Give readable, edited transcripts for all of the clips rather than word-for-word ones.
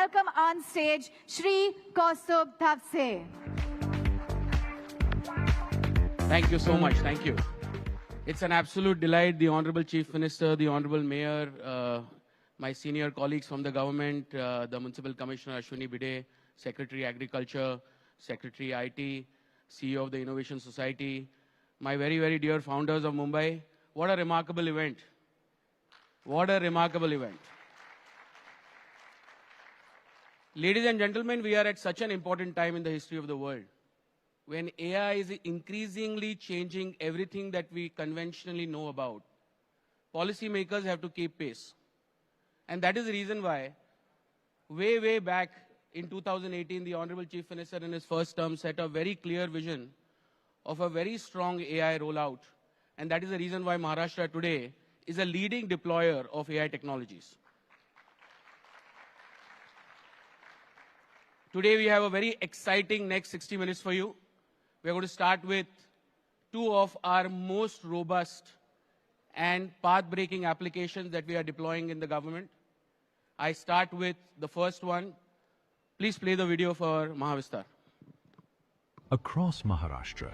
welcome on stage Shri Kaustubh Thapse. Thank you so much. Thank you. It's an absolute delight. The Honorable Chief Minister, the Honorable Mayor, my senior colleagues from the government, the Municipal Commissioner Ashwini Bide, Secretary Agriculture, Secretary IT, CEO of the Innovation Society, my very, very dear founders of Mumbai. What a remarkable event. What a remarkable event. Ladies and gentlemen, we are at such an important time in the history of the world, when AI is increasingly changing everything that we conventionally know about. Policymakers have to keep pace. And that is the reason why, way back in 2018, the Honorable Chief Minister in his first term set a very clear vision of a very strong AI rollout. And that is the reason why Maharashtra today is a leading deployer of AI technologies. Today we have a very exciting next 60 minutes for you. We are going to start with two of our most robust and path-breaking applications that we are deploying in the government. I start with the first one. Please play the video for Mahavistar. Across Maharashtra,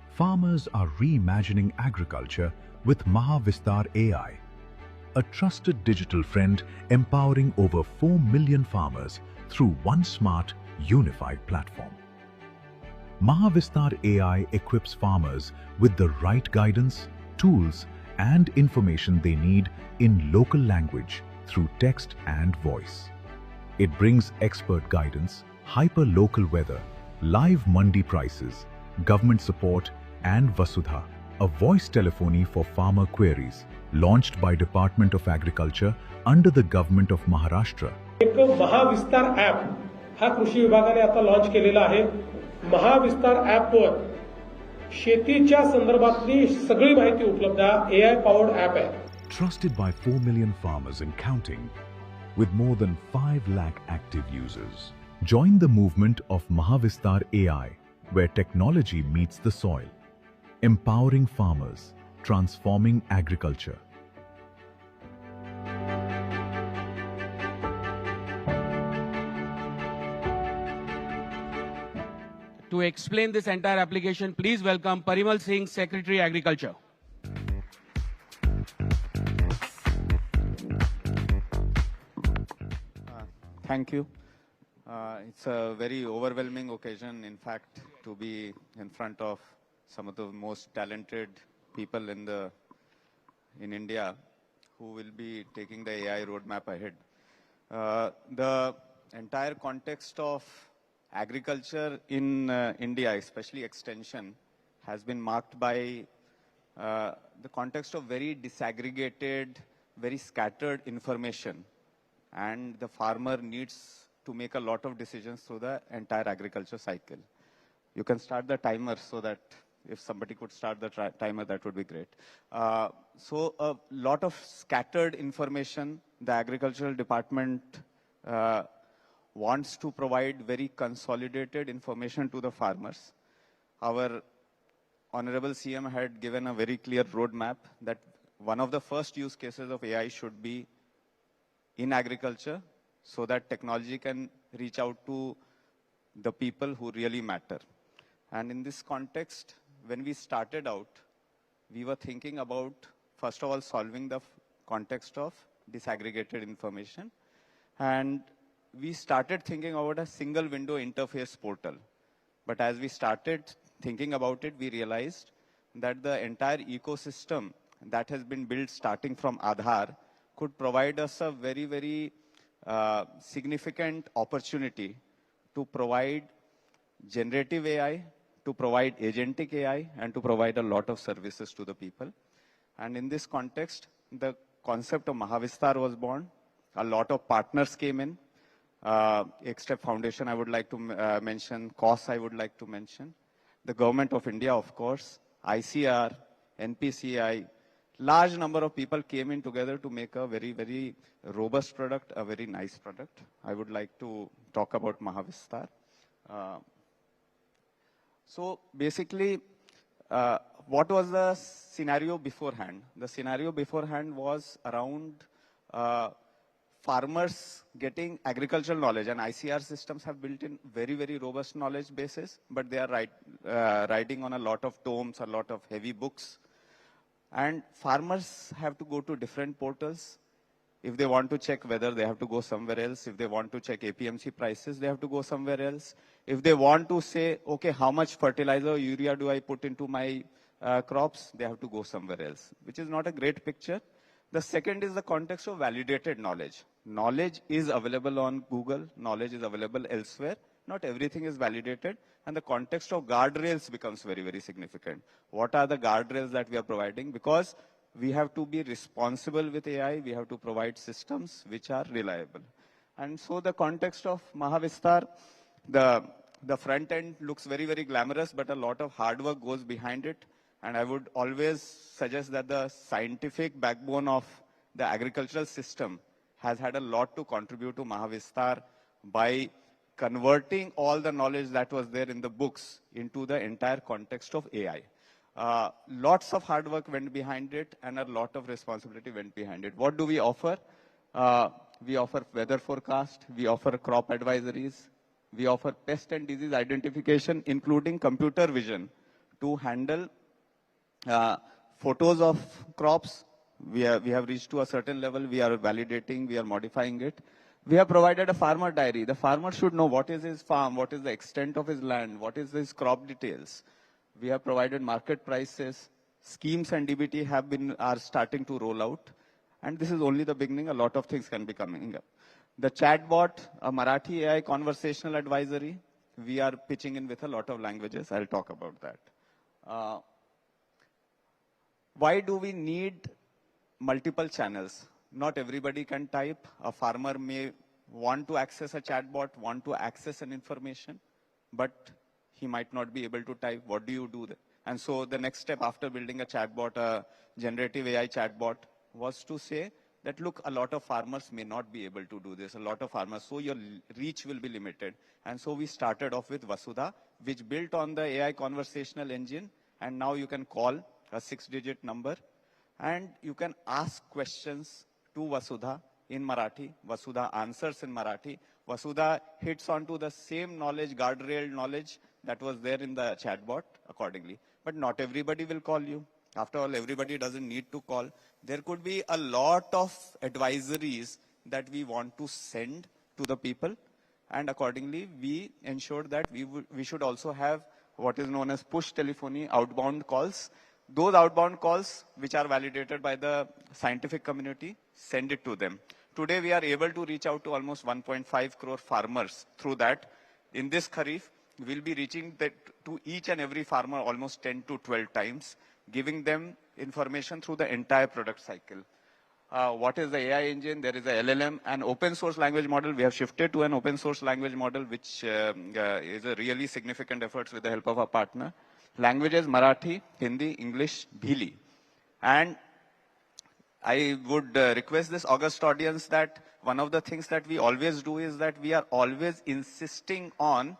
farmers are reimagining agriculture with Mahavistar AI, a trusted digital friend empowering over 4 million farmers through one smart, unified platform. Mahavistar AI equips farmers with the right guidance, tools, and information they need in local language through text and voice. It brings expert guidance, hyper-local weather, live mandi prices, government support, and Vasudha, a voice telephony for farmer queries, launched by Department of Agriculture under the government of Maharashtra. एक Mahavistar app हा कृषी विभागाने आता launch केलेला आहे. महाविस्तार ॲपवर शेतीच्या संदर्भातली सगळी माहिती उपलब्ध आहे. AI powered ॲप आहे. Trusted by 4 million farmers and counting, with more than 5 lakh active users. Join the movement of Mahavistar AI, where technology meets the soil, empowering farmers, transforming agriculture. To explain this entire application, please welcome Parimal Singh, Secretary Agriculture. Thank you. It's a very overwhelming occasion, in fact, to be in front of some of the most talented people in India who will be taking the AI roadmap ahead. The entire context of agriculture in India, especially extension, has been marked by the context of very disaggregated, very scattered information. And the farmer needs to make a lot of decisions through the entire agriculture cycle. You can start the timer so that if somebody could start the timer, that would be great. So a lot of scattered information. The agricultural department wants to provide very consolidated information to the farmers. Our Honorable CM had given a very clear roadmap that one of the first use cases of AI should be in agriculture, so that technology can reach out to the people who really matter. And in this context, when we started out, we were thinking about, first of all, solving the context of disaggregated information. And we started thinking about a single window interface portal. But as we started thinking about it, we realized that the entire ecosystem that has been built starting from Aadhaar could provide us a very, very significant opportunity to provide generative AI, to provide agentic AI, and to provide a lot of services to the people. And in this context, the concept of Mahavistar was born. A lot of partners came in. Xstep Foundation I would like to mention, COS I would like to mention. The Government of India, of course, ICR, NPCI, large number of people came in together to make a very, very robust product, a very nice product. I would like to talk about Mahavistar. So basically, what was the scenario beforehand? The scenario beforehand was around farmers getting agricultural knowledge, and ICR systems have built in very, very robust knowledge bases, but they are riding on a lot of tomes, a lot of heavy books. And farmers have to go to different portals. If they want to check weather, they have to go somewhere else. If they want to check APMC prices, they have to go somewhere else. If they want to say, okay, how much fertilizer or urea do I put into my crops, they have to go somewhere else, which is not a great picture. The second is the context of validated knowledge. Knowledge is available on Google. Knowledge is available elsewhere. Not everything is validated. And the context of guardrails becomes very, very significant. What are the guardrails that we are providing? Because we have to be responsible with AI. We have to provide systems which are reliable. And so the context of Mahavistar, the front end looks very, very glamorous, but a lot of hard work goes behind it. And I would always suggest that the scientific backbone of the agricultural system has had a lot to contribute to Mahavistar by converting all the knowledge that was there in the books into the entire context of AI. Lots of hard work went behind it, and a lot of responsibility went behind it. What do we offer? We offer weather forecast. We offer crop advisories. We offer pest and disease identification, including computer vision, to handle photos of crops. We have reached to a certain level. We are validating. We are modifying it. We have provided a farmer diary. The farmer should know what is his farm, what is the extent of his land, what is his crop details. We have provided market prices. Schemes and DBT are starting to roll out. And this is only the beginning. A lot of things can be coming up. The chatbot, a Marathi AI conversational advisory, we are pitching in with a lot of languages. I'll talk about that. Why do we need multiple channels? Not everybody can type. A farmer may want to access a chatbot, want to access an information, but he might not be able to type. What do you do? And so the next step after building a chatbot, a generative AI chatbot, was to say that, look, a lot of farmers may not be able to do this. A lot of farmers, so your reach will be limited. And so we started off with Vasudha, which built on the AI conversational engine. And now you can call a 6-digit number, and you can ask questions to Vasudha in Marathi. Vasudha answers in Marathi. Vasudha hits onto the same knowledge, guardrail knowledge that was there in the chatbot accordingly. But not everybody will call you. After all, everybody doesn't need to call. There could be a lot of advisories that we want to send to the people. And accordingly, we ensured that we should also have what is known as push telephony, outbound calls. Those outbound calls, which are validated by the scientific community, send it to them. Today, we are able to reach out to almost 1.5 crore farmers through that. In this Kharif, we'll be reaching to each and every farmer almost 10 to 12 times, giving them information through the entire product cycle. What is the AI engine? There is a LLM, an open source language model. We have shifted to an open source language model, which is a really significant effort with the help of our partner. Languages, Marathi, Hindi, English, Bhili. And I would request this august audience that one of the things that we always do is that we are always insisting on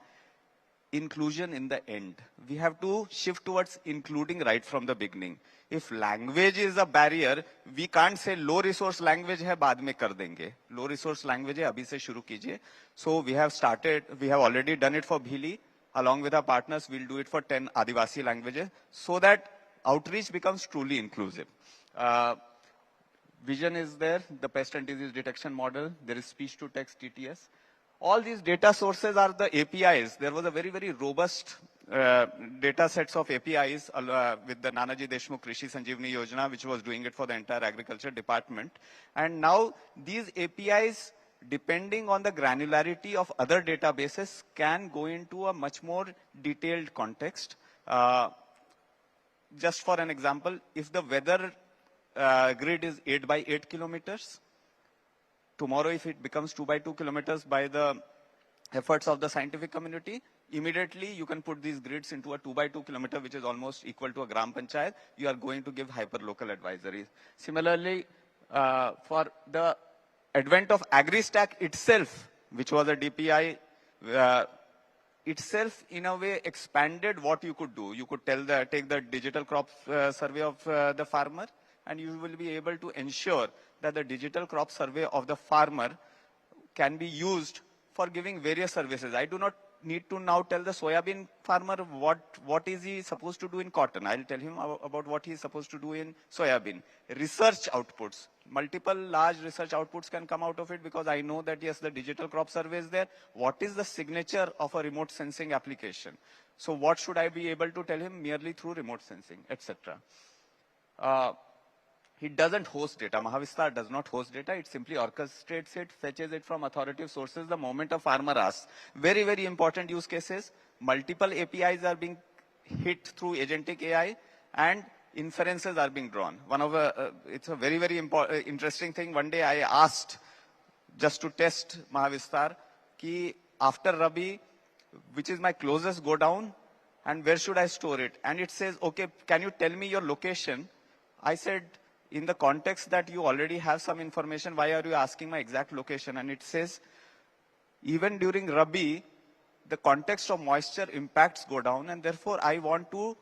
inclusion in the end. We have to shift towards including right from the beginning. If language is a barrier, we can't say low resource language hai baad mein kar denge. Low resource language hai abhi se shuru kijiye. So we have already done it for Bhili. Along with our partners, we'll do it for 10 Adivasi languages so that outreach becomes truly inclusive. Vision is there, the pest and disease detection model. There is speech to text TTS. All these data sources are the APIs. There was a very, very robust data sets of APIs with the Nanaji Deshmukh Krishi Sanjeevani Yojana, which was doing it for the entire agriculture department. And now these APIs, depending on the granularity of other databases, can go into a much more detailed context. Just for an example, if the weather grid is 8 by 8 kilometers, tomorrow if it becomes 2 by 2 kilometers by the efforts of the scientific community, immediately you can put these grids into a 2 by 2 kilometer, which is almost equal to a gram panchayat. You are going to give hyper-local advisories. Similarly, for the advent of AgriStack itself, which was a DPI, itself in a way expanded what you could do. You could take the digital crop survey of the farmer, and you will be able to ensure that the digital crop survey of the farmer can be used for giving various services. I do not need to now tell the soybean farmer what is he supposed to do in cotton. I'll tell him about what he is supposed to do in soybean. Research outputs. Multiple large research outputs can come out of it because I know that, yes, the digital crop survey is there. What is the signature of a remote sensing application? So what should I be able to tell him merely through remote sensing, etc. He doesn't host data. Mahavistar does not host data. It simply orchestrates it, fetches it from authoritative sources the moment a farmer asks. Very, very important use cases. Multiple APIs are being hit through agentic AI and inferences are being drawn. It's a very, very interesting thing. One day I asked, just to test Mahavistar, ki after Rabi, which is my closest go down and where should I store it? And it says, okay, can you tell me your location? I said, in the context that you already have some information, why are you asking my exact location? And it says, even during Rabi, the context of moisture impacts go down, and therefore I want to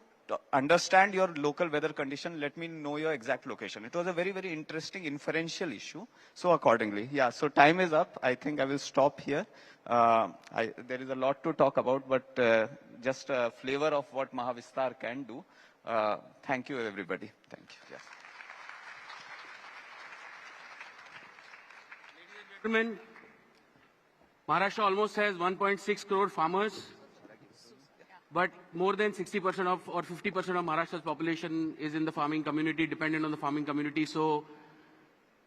understand your local weather condition. Let me know your exact location. It was a very, very interesting inferential issue. So accordingly, yeah, so time is up. I think I will stop here. There is a lot to talk about, but just a flavor of what Mahavistar can do. Thank you, everybody. Thank you. Yes. Gentlemen, Maharashtra almost has 1.6 crore farmers, but more than 60% of or 50% of Maharashtra's population is in the farming community, dependent on the farming community. So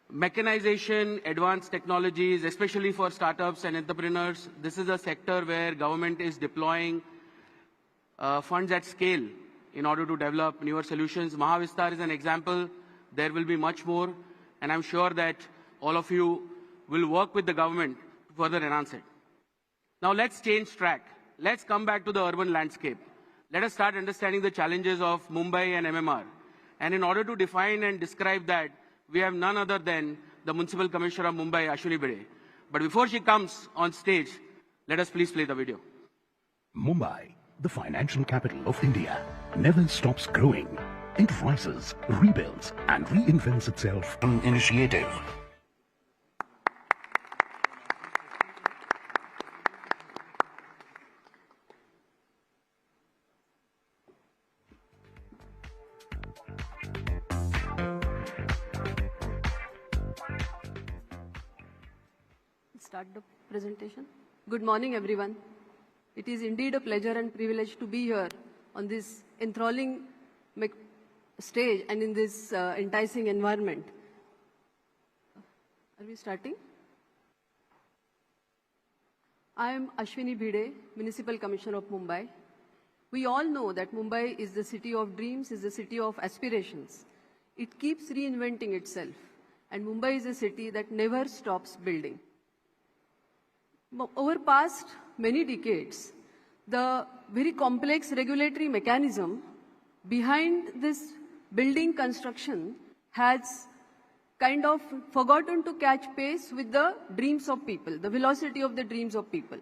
mechanization, advanced technologies, especially for startups and entrepreneurs, this is a sector where government is deploying funds at scale in order to develop newer solutions. Mahavistar is an example. There will be much more, and I'm sure that all of you will work with the government to further enhance it. Now let's change track. Let's come back to the urban landscape. Let us start understanding the challenges of Mumbai and MMR. And in order to define and describe that, we have none other than the Municipal Commissioner of Mumbai, Ashwini Bide. But before she comes on stage, let us please play the video. Mumbai, the financial capital of India, never stops growing, enterprises, rebuilds and reinvents itself on initiative. Start the presentation. Good morning, everyone. It is indeed a pleasure and privilege to be here on this enthralling stage and in this enticing environment. Are we starting? I am Ashwini Bide, Municipal Commissioner of Mumbai. We all know that Mumbai is the city of dreams, is the city of aspirations. It keeps reinventing itself, and Mumbai is a city that never stops building. Over past many decades, the very complex regulatory mechanism behind this building construction has kind of forgotten to catch pace with the dreams of people, the velocity of the dreams of people.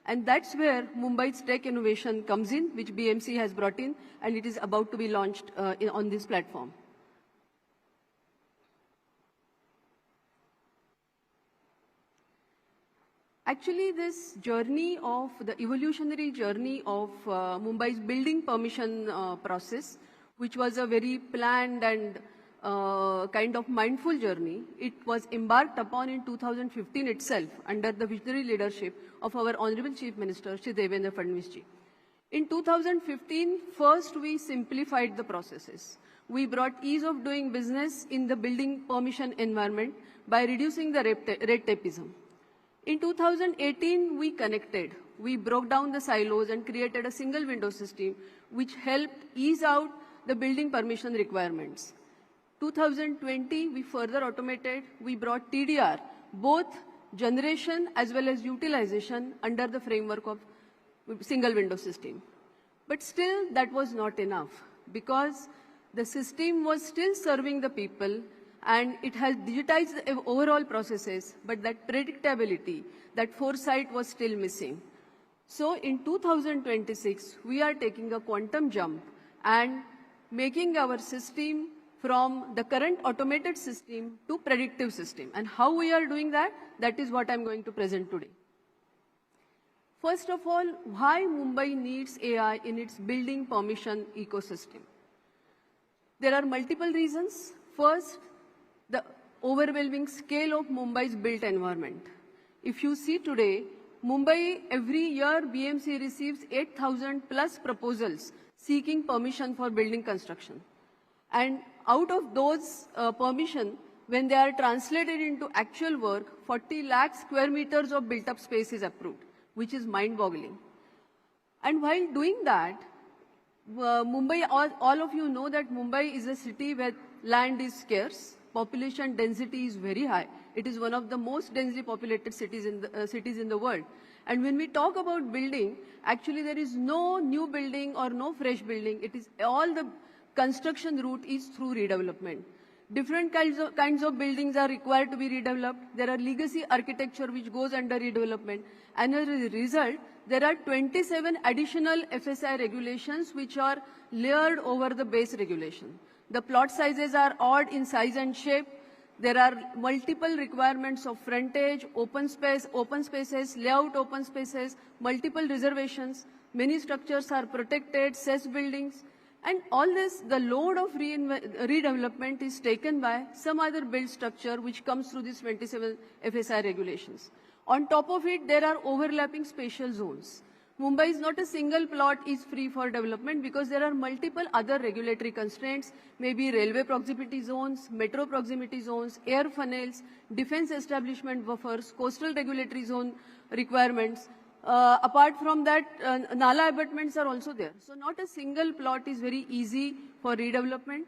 And that's where Mumbai's tech innovation comes in, which BMC has brought in, and it is about to be launched on this platform. Actually, this journey of the evolutionary journey of Mumbai's building permission process, which was a very planned and kind of mindful journey, it was embarked upon in 2015 itself under the visionary leadership of our Honorable Chief Minister, Shri Devendra Fadnavis ji. In 2015, first we simplified the processes. We brought ease of doing business in the building permission environment by reducing the red tapeism. In 2018, we connected. We broke down the silos and created a single window system which helped ease out the building permission requirements. 2020, we further automated. We brought TDR, both generation as well as utilization under the framework of single window system. But still, that was not enough because the system was still serving the people and it has digitized the overall processes, but that predictability, that foresight was still missing. So in 2026, we are taking a quantum jump and making our system from the current automated system to predictive system. And how we are doing that, that is what I'm going to present today. First of all, why Mumbai needs AI in its building permission ecosystem? There are multiple reasons. First, the overwhelming scale of Mumbai's built environment. If you see today, Mumbai, every year BMC receives 8,000 plus proposals seeking permission for building construction. And out of those permission, when they are translated into actual work, 40 lakh square meters of built up space is approved, which is mind-boggling. And while doing that, Mumbai, all of you know that Mumbai is a city where land is scarce, population density is very high. It is one of the most densely populated cities in the world. And when we talk about building, actually there is no new building or no fresh building. It is all the construction route is through redevelopment. Different kinds of buildings are required to be redeveloped. There are legacy architecture which goes under redevelopment. And as a result, there are 27 additional FSI regulations which are layered over the base regulation. The plot sizes are odd in size and shape. There are multiple requirements of frontage, open spaces, layout open spaces, multiple reservations. Many structures are protected, cess buildings. And all this, the load of redevelopment is taken by some other built structure which comes through these 27 FSI regulations. On top of it, there are overlapping spatial zones. Mumbai is not a single plot is free for development because there are multiple other regulatory constraints, maybe railway proximity zones, metro proximity zones, air funnels, defense establishment buffers, coastal regulatory zone requirements. Apart from that, Nala abutments are also there. So not a single plot is very easy for redevelopment.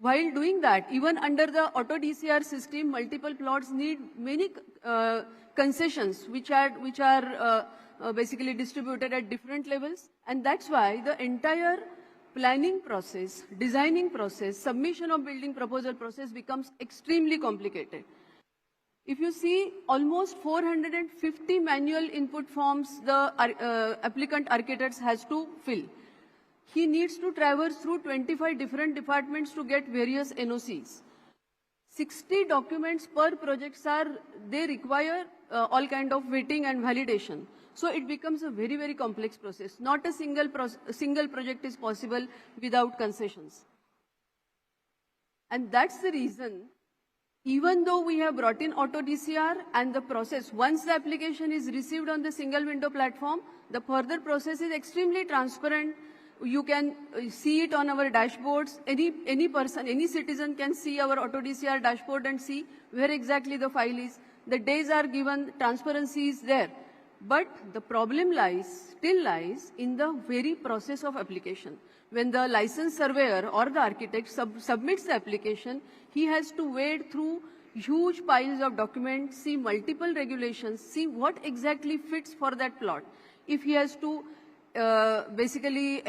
While doing that, even under the auto DCR system, multiple plots need many concessions which are basically distributed at different levels. And that's why the entire planning process, designing process, submission of building proposal process becomes extremely complicated. If you see, almost 450 manual input forms the applicant architect has to fill. He needs to traverse through 25 different departments to get various NOCs. 60 documents per project they require all kind of vetting and validation. So it becomes a very, very complex process. Not a single project is possible without concessions. And that's the reason, even though we have brought in auto DCR and the process, once the application is received on the single window platform, the further process is extremely transparent. You can see it on our dashboards. Any person, any citizen can see our auto DCR dashboard and see where exactly the file is. The days are given, transparency is there. But the problem still lies in the very process of application. When the licensed surveyor or the architect submits the application, he has to wade through huge piles of documents, see multiple regulations, see what exactly fits for that plot. If he has to basically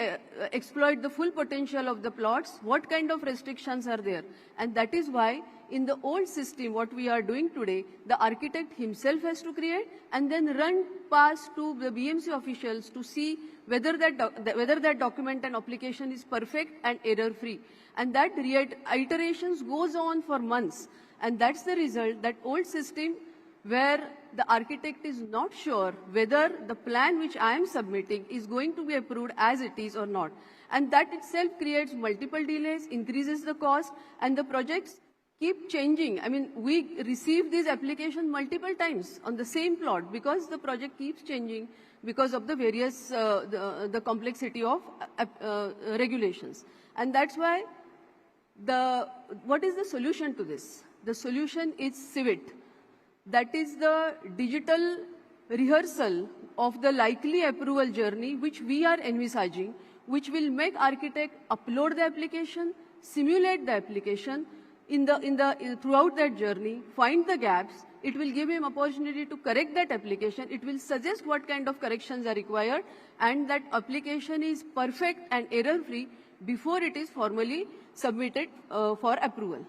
exploit the full potential of the plots, what kind of restrictions are there? And that is why in the old system, what we are doing today, the architect himself has to create and then run past to the BMC officials to see whether that document and application is perfect and error-free. And that iterations goes on for months. And that's the result, that old system where the architect is not sure whether the plan which I am submitting is going to be approved as it is or not. And that itself creates multiple delays, increases the cost, and the projects keep changing. I mean, we receive this application multiple times on the same plot because the project keeps changing because of the various, the complexity of regulations. And that's why what is the solution to this? The solution is CIVIT. That is the digital rehearsal of the likely approval journey which we are envisaging, which will make architect upload the application, simulate the application throughout that journey, find the gaps. It will give him opportunity to correct that application. It will suggest what kind of corrections are required, and that application is perfect and error-free before it is formally submitted for approval.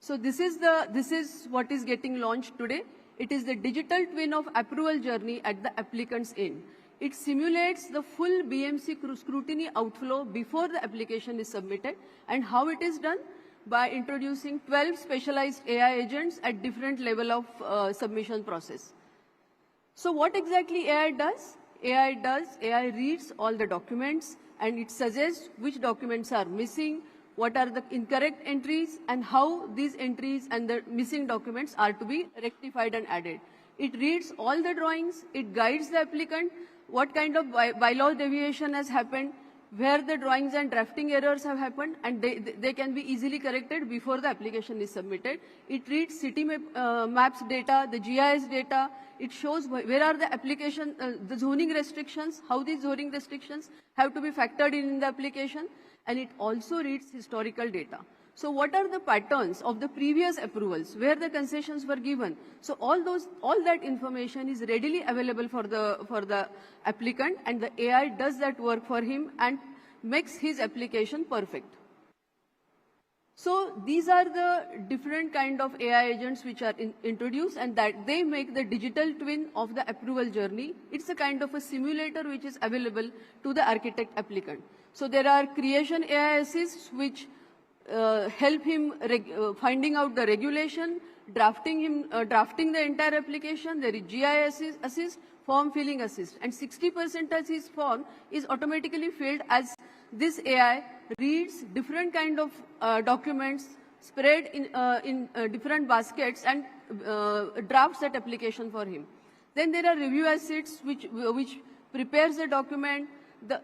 So this is what is getting launched today. It is the digital twin of approval journey at the applicant's end. It simulates the full BMC scrutiny outflow before the application is submitted. And how it is done? By introducing 12 specialized AI agents at different level of submission process. So what exactly AI does? AI reads all the documents and it suggests which documents are missing, what are the incorrect entries, and how these entries and the missing documents are to be rectified and added. It reads all the drawings, it guides the applicant, what kind of bylaw deviation has happened, where the drawings and drafting errors have happened, and they can be easily corrected before the application is submitted. It reads city maps data, the GIS data. It shows where are the application, the zoning restrictions, how these zoning restrictions have to be factored in the application, and it also reads historical data. So what are the patterns of the previous approvals, where the concessions were given? So all that information is readily available for the applicant, and the AI does that work for him and makes his application perfect. So these are the different kind of AI agents which are introduced, and that they make the digital twin of the approval journey. It's a kind of a simulator which is available to the architect applicant. So there are creation AI assists which help him finding out the regulation, drafting the entire application. There is GIS assist, form filling assist, and 60% of his form is automatically filled as this AI reads different kind of documents spread in different baskets and drafts that application for him. Then there are review assists which prepares the document.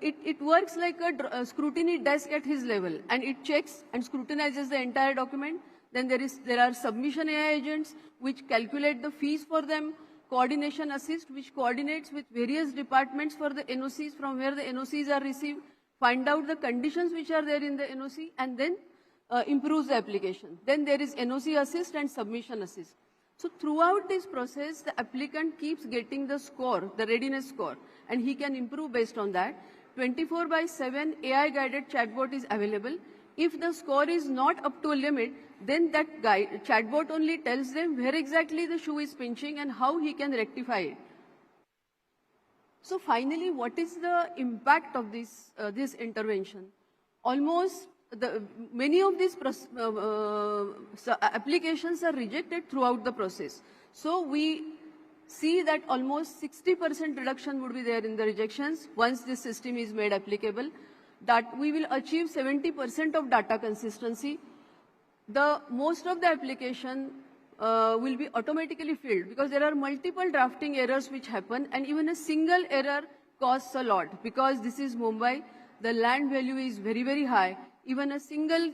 It works like a scrutiny desk at his level, and it checks and scrutinizes the entire document. Then there are submission AI agents which calculate the fees for them, coordination assist which coordinates with various departments for the NOCs from where the NOCs are received, find out the conditions which are there in the NOC, and then improves the application. Then there is NOC assist and submission assist. So throughout this process, the applicant keeps getting the score, the readiness score, and he can improve based on that. 24/7 AI-guided chatbot is available. If the score is not up to a limit, then that chatbot only tells them where exactly the shoe is pinching and how he can rectify it. So finally, what is the impact of this intervention? Almost many of these applications are rejected throughout the process. So we see that almost 60% reduction would be there in the rejections once this system is made applicable. That we will achieve 70% of data consistency. Most of the application will be automatically filled because there are multiple drafting errors which happen, and even a single error costs a lot because this is Mumbai. The land value is very, very high. Even a single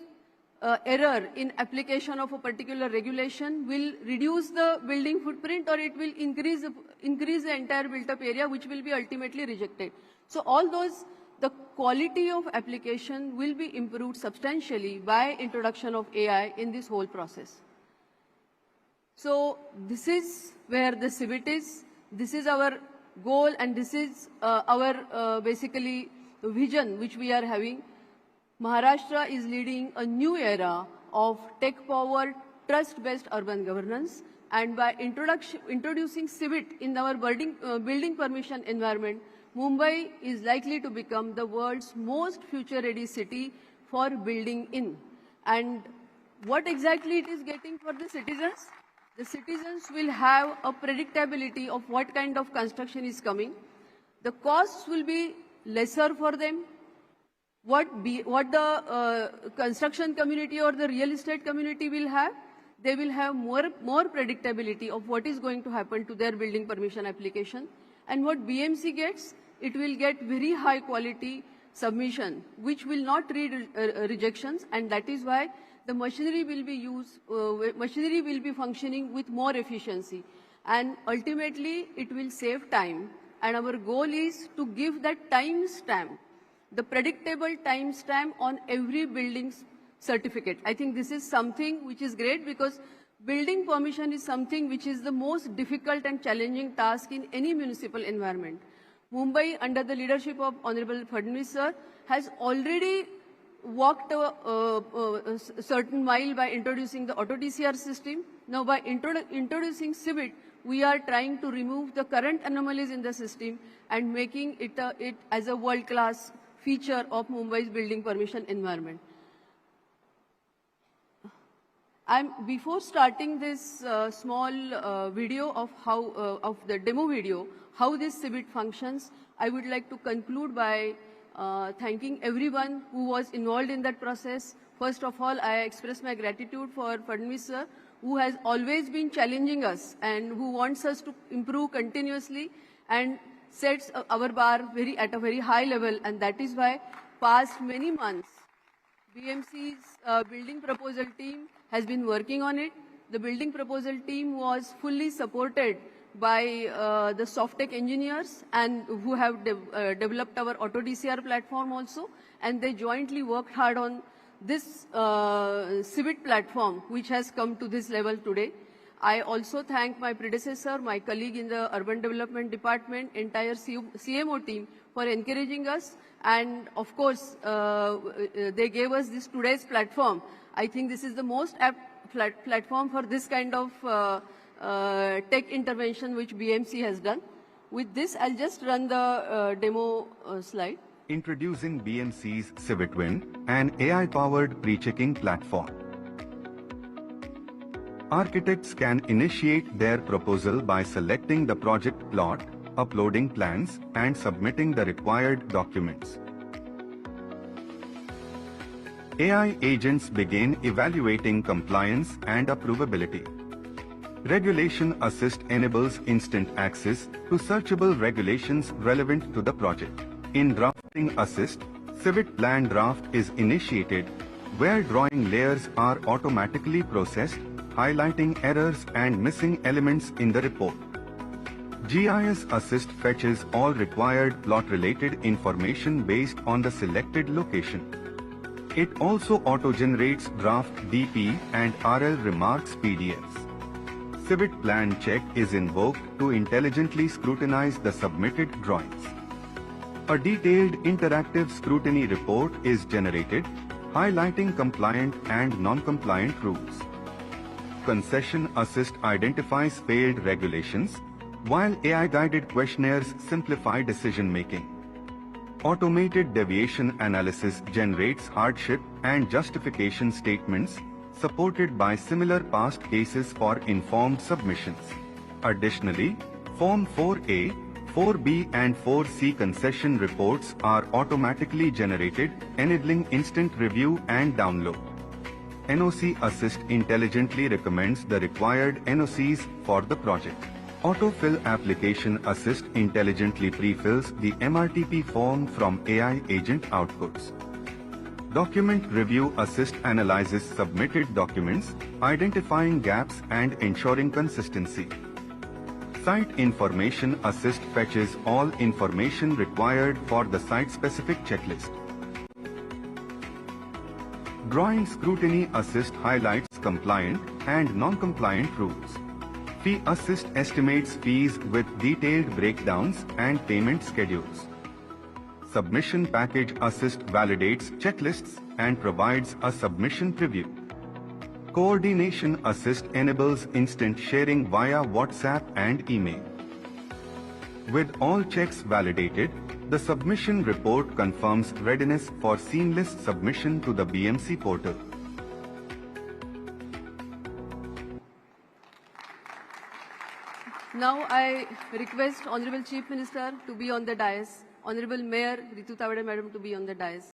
error in application of a particular regulation will reduce the building footprint, or it will increase the entire built-up area, which will be ultimately rejected. So all those, the quality of application will be improved substantially by introduction of AI in this whole process. So this is where the CIVIT is. This is our goal, and this is our basically vision which we are having. Maharashtra is leading a new era of tech-powered, trust-based urban governance, and by introducing CIVIT in our building permission environment, Mumbai is likely to become the world's most future-ready city for building in. And what exactly it is getting for the citizens? The citizens will have a predictability of what kind of construction is coming. The costs will be lesser for them. What the construction community or the real estate community will have, they will have more predictability of what is going to happen to their building permission application. And what BMC gets, it will get very high quality submission, which will not read rejections, and that is why the machinery will be functioning with more efficiency. And ultimately, it will save time. And our goal is to give that time stamp, the predictable time stamp on every building certificate. I think this is something which is great because building permission is something which is the most difficult and challenging task in any municipal environment. Mumbai, under the leadership of Honorable Fadnavis sir, has already walked a certain mile by introducing the auto TCR system. Now by introducing CIVIT, we are trying to remove the current anomalies in the system and making it as a world-class feature of Mumbai's building permission environment. Before starting this small video of of the demo video, how this CBIT functions, I would like to conclude by thanking everyone who was involved in that process. First of all, I express my gratitude for Fadnavis sir, who has always been challenging us and who wants us to improve continuously and sets our bar at a very high level, and that is why past many months BMC's building proposal team has been working on it. The building proposal team was fully supported by the soft-tech engineers and who have developed our auto DCR platform also, and they jointly worked hard on this CBIT platform, which has come to this level today. I also thank my predecessor, my colleague in the Urban Development Department, entire CMO team for encouraging us, and of course, they gave us this today's platform. I think this is the most apt platform for this kind of tech intervention which BMC has done. With this, I'll just run the demo slide. Introducing BMC's CivicTwin, an AI-powered pre-checking platform. Architects can initiate their proposal by selecting the project plot, uploading plans, and submitting the required documents. AI agents begin evaluating compliance and approvability. Regulation Assist enables instant access to searchable regulations relevant to the project. In Drafting Assist, CivIT Plan Draft is initiated, where drawing layers are automatically processed, highlighting errors and missing elements in the report. GIS Assist fetches all required plot-related information based on the selected location. It also auto-generates draft DP and RL remarks PDFs. CivIT Plan Check is invoked to intelligently scrutinize the submitted drawings. A detailed interactive scrutiny report is generated, highlighting compliant and non-compliant rules. Concession Assist identifies failed regulations, while AI-guided questionnaires simplify decision-making. Automated deviation analysis generates hardship and justification statements, supported by similar past cases for informed submissions. Additionally, Form 4A, 4B and 4C concession reports are automatically generated, enabling instant review and download. NOC Assist intelligently recommends the required NOCs for the project. Autofill Application Assist intelligently pre-fills the MRTP form from AI agent outputs. Document Review Assist analyzes submitted documents, identifying gaps and ensuring consistency. Site Information Assist fetches all information required for the site-specific checklist. Drawing Scrutiny Assist highlights compliant and non-compliant rules. Fee Assist estimates fees with detailed breakdowns and payment schedules. Submission Package Assist validates checklists and provides a submission preview. Coordination Assist enables instant sharing via WhatsApp and email. With all checks validated, the submission report confirms readiness for seamless submission to the BMC portal. Now I request Honorable Chief Minister to be on the dais, Honorable Mayor Ritu Tavade Madam to be on the dais.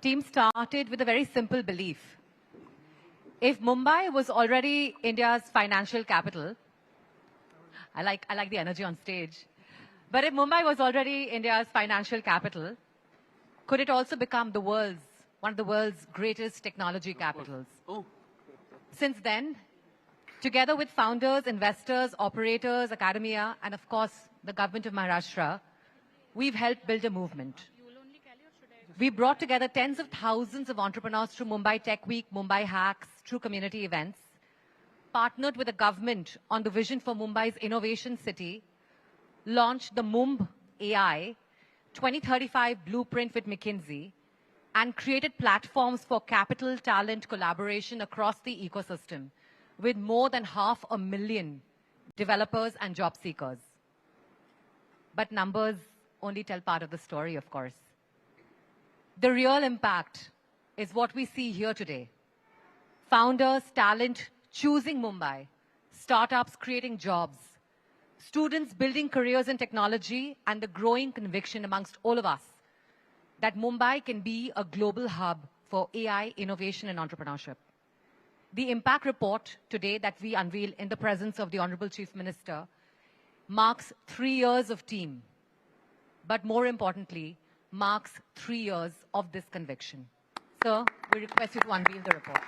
team started with a very simple belief. If Mumbai was already India's financial capital, I like the energy on stage, but if Mumbai was already India's financial capital, could it also become one of the world's greatest technology capitals? Since then, together with founders, investors, operators, academia, and of course, the government of Maharashtra, we've helped build a movement. We brought together tens of thousands of entrepreneurs through Mumbai Tech Week, Mumbai Hacks, through community events, partnered with the government on the vision for Mumbai's innovation city, launched the Mumbai AI 2035 blueprint with McKinsey, and created platforms for capital, talent, collaboration across the ecosystem with more than 500,000 developers and job seekers. But numbers only tell part of the story, of course. The real impact is what we see here today. Founders, talent choosing Mumbai, startups creating jobs, students building careers in technology, and the growing conviction amongst all of us that Mumbai can be a global hub for AI, innovation, and entrepreneurship. The impact report today that we unveil in the presence of the Honorable Chief Minister marks 3 years of team, but more importantly, marks 3 years of this conviction. Sir, we request you to unveil the report.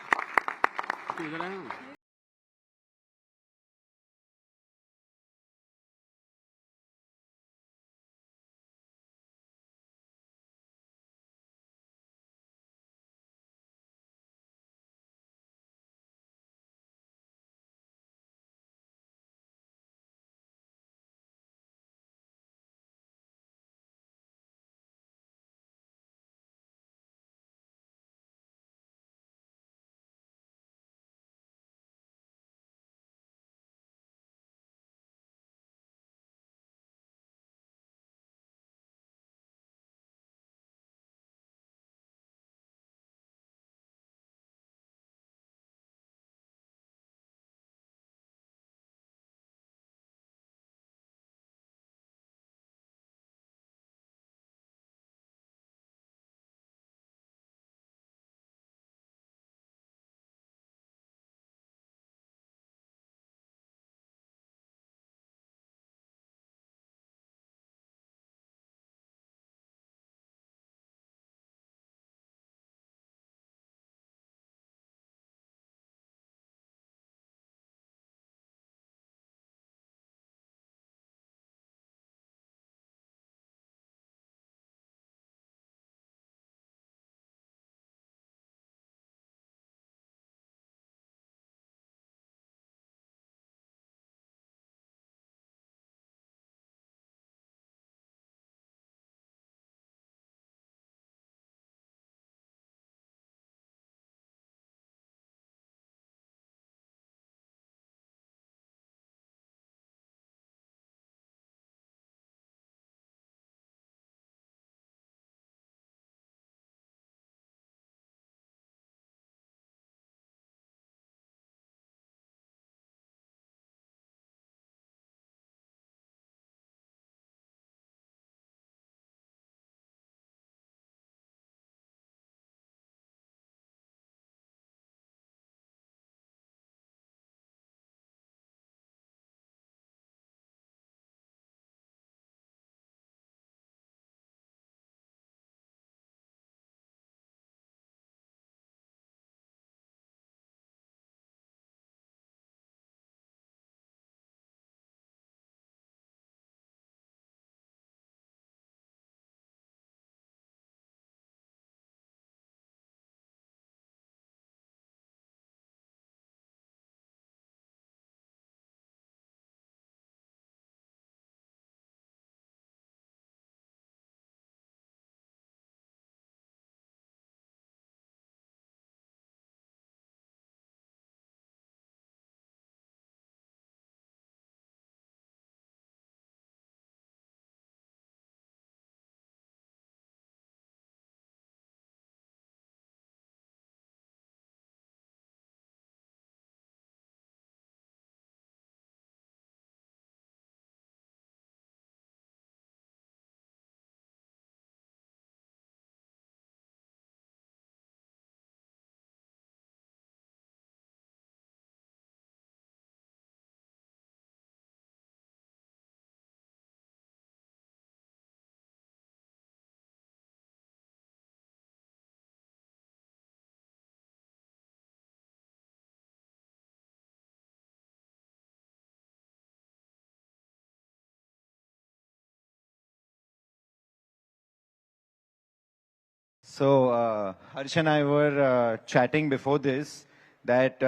So Harsh and I were chatting before this that,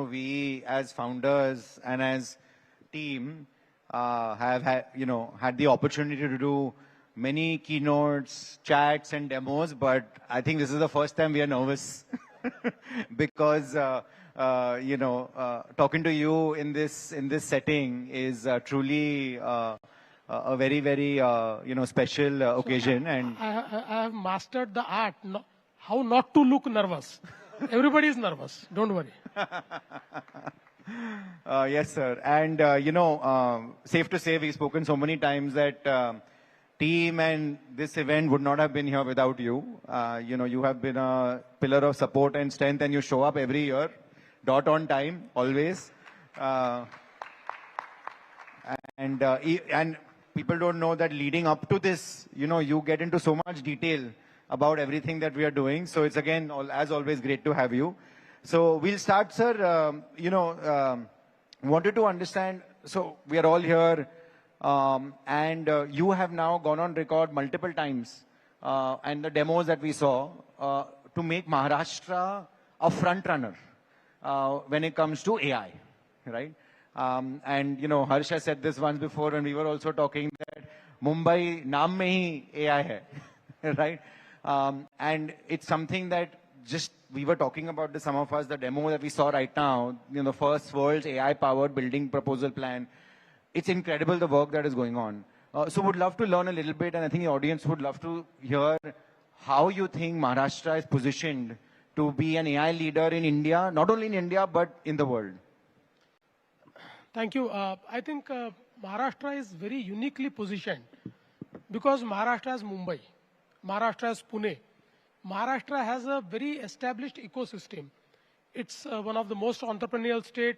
we as founders and as team have had the opportunity to do many keynotes, chats and demos, but I think this is the first time we are nervous because, talking to you in this setting is truly a very, very, special occasion. And I have mastered the art, how not to look nervous. Everybody is nervous. Don't worry. Yes, sir. And, safe to say, we've spoken so many times that team and this event would not have been here without you. You have been a pillar of support and strength, and you show up every year, on time, always. And people don't know that leading up to this, you get into so much detail about everything that we are doing. So it's again, as always, great to have you. So we'll start, sir. Wanted to understand, so we are all here, and you have now gone on record multiple times, and the demos that we saw, to make Maharashtra a front runner when it comes to AI, right? And, Harsh has said this once before when we were also talking that Mumbai naam mein hi AI hai, right? And it's something that just, we were talking about this, some of us, the demo that we saw right now, the first world's AI-powered building proposal plan. It's incredible the work that is going on. So would love to learn a little bit, and I think the audience would love to hear how you think Maharashtra is positioned to be an AI leader in India, not only in India, but in the world. Thank you. I think Maharashtra is very uniquely positioned because Maharashtra is Mumbai, Maharashtra is Pune. Maharashtra has a very established ecosystem. It's one of the most entrepreneurial state.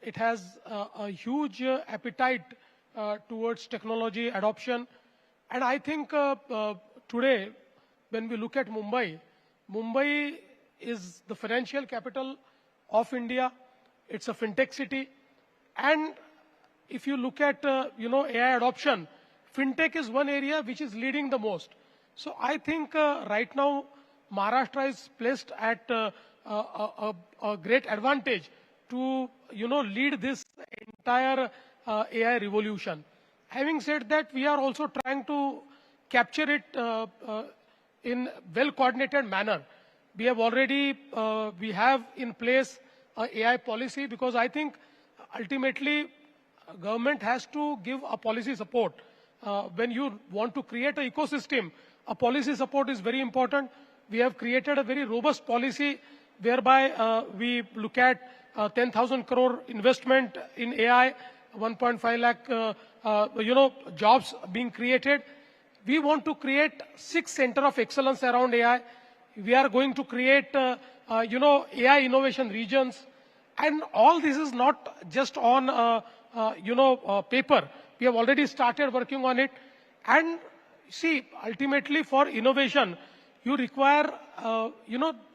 It has a huge appetite towards technology adoption. And I think today, when we look at Mumbai, Mumbai is the financial capital of India. It's a fintech city. And if you look at, AI adoption, fintech is one area which is leading the most. So I think right now, Maharashtra is placed at a great advantage to, lead this entire AI revolution. Having said that, we are also trying to capture it in well-coordinated manner. We have already, we have in place an AI policy because I think ultimately government has to give a policy support. When you want to create an ecosystem, a policy support is very important. We have created a very robust policy whereby we look at 10,000 crore investment in AI, 1.5 lakh, jobs being created. We want to create 6 centers of excellence around AI. We are going to create, AI innovation regions. And all this is not just on, paper. We have already started working on it. And see, ultimately for innovation, you require,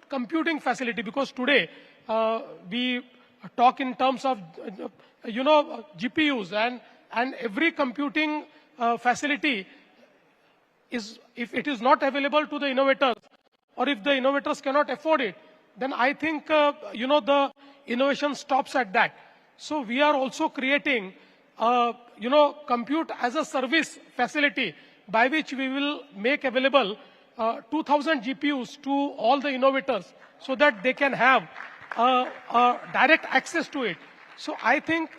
computing facility because today we talk in terms of, GPUs and every computing facility is, if it is not available to the innovators or if the innovators cannot afford it, then I think, the innovation stops at that. So we are also creating, compute as a service facility by which we will make available 2,000 GPUs to all the innovators so that they can have direct access to it. So I think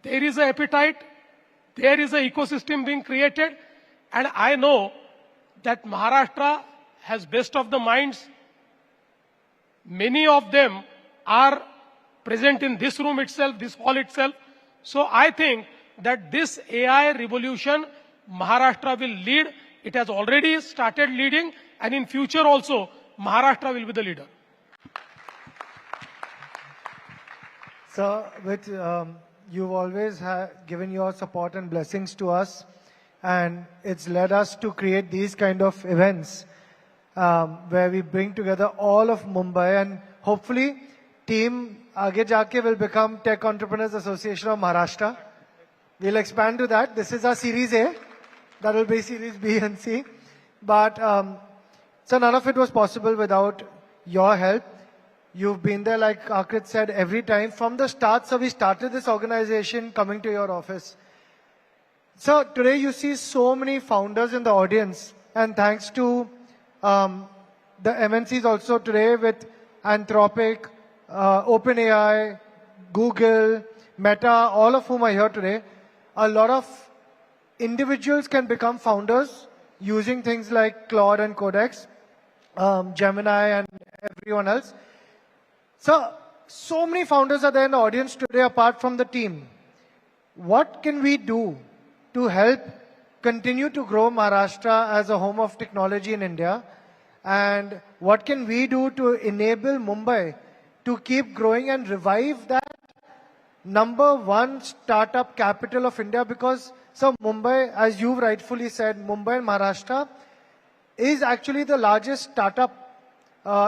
there is an appetite, there is an ecosystem being created, and I know that Maharashtra has best of the minds. Many of them are present in this room itself, this hall itself. So I think that this AI revolution, Maharashtra will lead. It has already started leading, and in future also, Maharashtra will be the leader. So, you've always given your support and blessings to us, and it's led us to create these kind of events where we bring together all of Mumbai, and hopefully team Aage Jaake will become Tech Entrepreneurs Association of Maharashtra. We'll expand to that. This is our Series A. That will be Series B and C. But So none of it was possible without your help. You've been there, like Akrit said, every time. From the start, so we started this organization coming to your office. So today you see so many founders in the audience. And thanks to the MNCs also today with Anthropic, OpenAI, Google, Meta, all of whom are here today. A lot of individuals can become founders using things like Claude and Codex, Gemini and everyone else. So many founders are there in the audience today apart from the team. What can we do to help continue to grow Maharashtra as a home of technology in India? And what can we do to enable Mumbai to keep growing and revive that #1 startup capital of India? Because so Mumbai, as you rightfully said, Mumbai and Maharashtra is actually the largest startup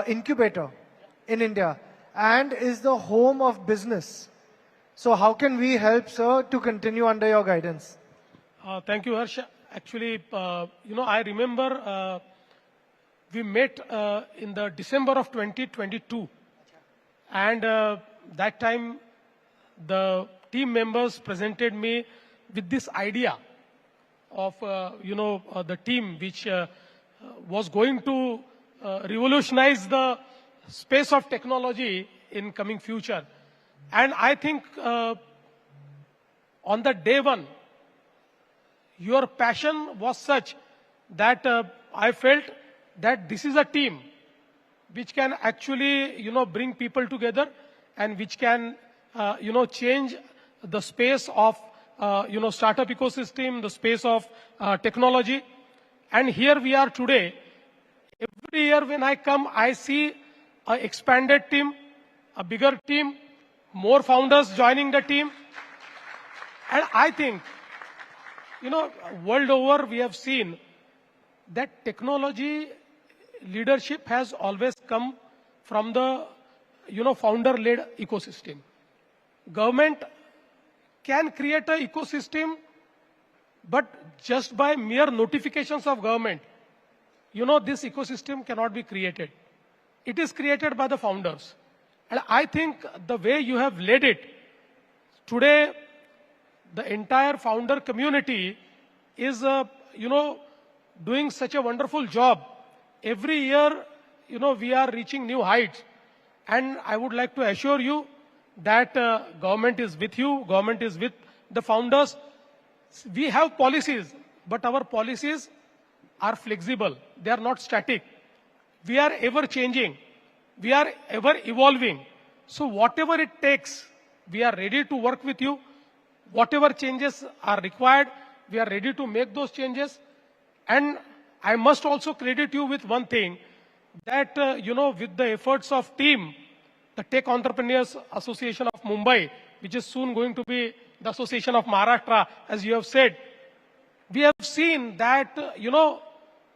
incubator in India and is the home of business. So how can we help, sir, to continue under your guidance? Thank you, Harsh. Actually, I remember we met in the December of 2022. And that time, the team members presented me with this idea of, the team which was going to revolutionize the space of technology in coming future. And I think on the day one, your passion was such that I felt that this is a team which can actually, bring people together and which can, change the space of, startup ecosystem, the space of technology. And here we are today. Every year when I come, I see an expanded team, a bigger team, more founders joining the team. And I think, world over we have seen that technology leadership has always come from the, founder-led ecosystem. Government can create an ecosystem, but just by mere notifications of government, this ecosystem cannot be created. It is created by the founders. And I think the way you have led it, today the entire founder community is, doing such a wonderful job. Every year, we are reaching new heights. And I would like to assure you that government is with you, government is with the founders. We have policies, but our policies are flexible. They are not static. We are ever changing. We are ever evolving. So whatever it takes, we are ready to work with you. Whatever changes are required, we are ready to make those changes. And I must also credit you with one thing, that, with the efforts of team, the Tech Entrepreneurs Association of Mumbai, which is soon going to be the Association of Maharashtra, as you have said, we have seen that,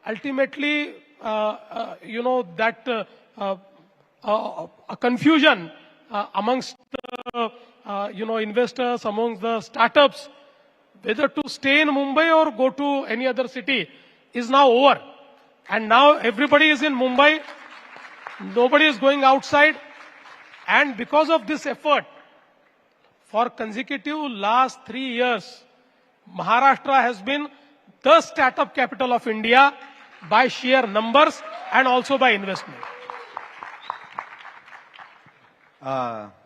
ultimately, that a confusion amongst, investors, amongst the startups, whether to stay in Mumbai or go to any other city, is now over. And now everybody is in Mumbai. Nobody is going outside. And because of this effort, for consecutive last 3 years, Maharashtra has been the startup capital of India by sheer numbers and also by investment.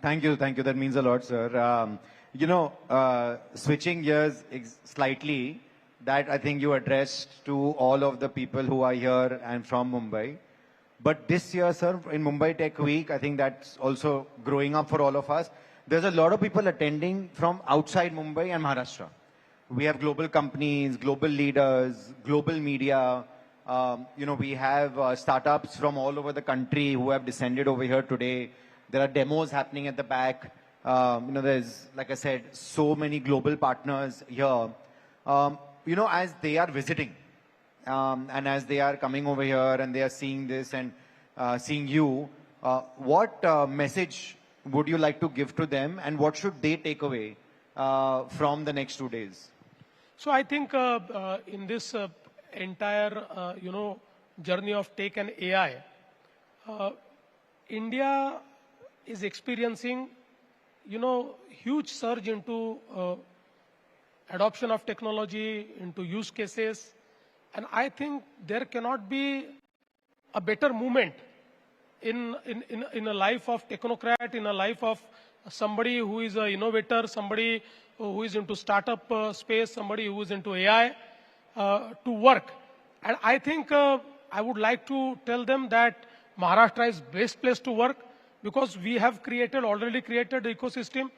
Thank you. That means a lot, sir. Switching gears slightly, that I think you addressed to all of the people who are here and from Mumbai. But this year, sir, in Mumbai Tech Week, I think that's also growing up for all of us. There's a lot of people attending from outside Mumbai and Maharashtra. We have global companies, global leaders, global media. We have startups from all over the country who have descended over here today. There are demos happening at the back. There's, like I said, so many global partners here. As they are visiting, and as they are coming over here and they are seeing this and seeing you, what message would you like to give to them, and what should they take away from the next 2 days? So I think in this entire, journey of tech and AI, India is experiencing, huge surge into adoption of technology, into use cases. And I think there cannot be a better moment in a life of technocrat, in a life of somebody who is an innovator, somebody who is into startup space, somebody who is into AI, to work. And I think I would like to tell them that Maharashtra is best place to work because we have already created the ecosystem.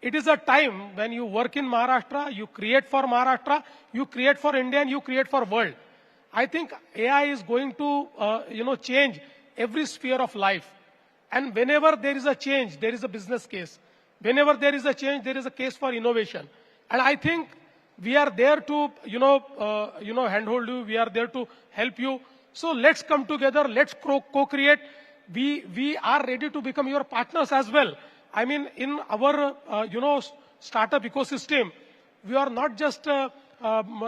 It is a time when you work in Maharashtra, you create for Maharashtra, you create for India, and you create for world. I think AI is going to, change every sphere of life. And whenever there is a change, there is a business case. Whenever there is a change, there is a case for innovation. And I think we are there to, handhold you. We are there to help you. So let's come together. Let's co-create. We are ready to become your partners as well. I mean, in our, startup ecosystem, we are not just